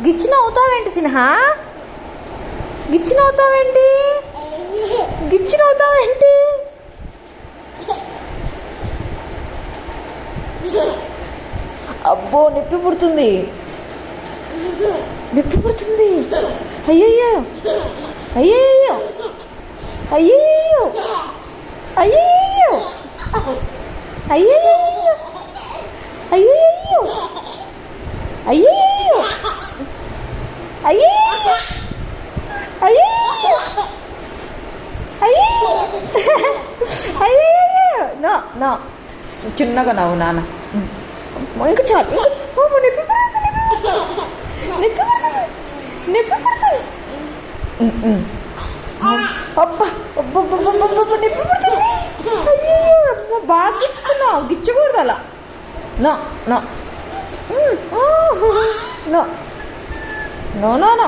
గిచ్చిన అవుతావేంటి సిన్హా? గిచ్చిన అవుతావేంటి? గిచ్చిన అవుతావేంటి? అబ్బో నొప్పి పుడుతుంది, నొప్పి పుడుతుంది. అయ్యయ్యో అయ్యయ్యో అయ్యయ్యో అయ్యయ్యో అయ్యయ్యో అయ్యయ్యో అయ్యయ్యో అయ్యయ్యో అయ్యయ్యో అయ్యయ్యో. నా నా చిన్నగా నవ్వు నాన్న. ఇంకా చాలు. నొప్పి పడుతుంది, నొప్పి పడుతుంది, నొప్పి పడుతుంది. అబ్బా అబ్బా నొప్పి పడుతుంది. అయ్యో అమ్మ బాగా గిచ్చుకున్నావు, గిచ్చకూడదు అలా. నా నా నో నో నో నో.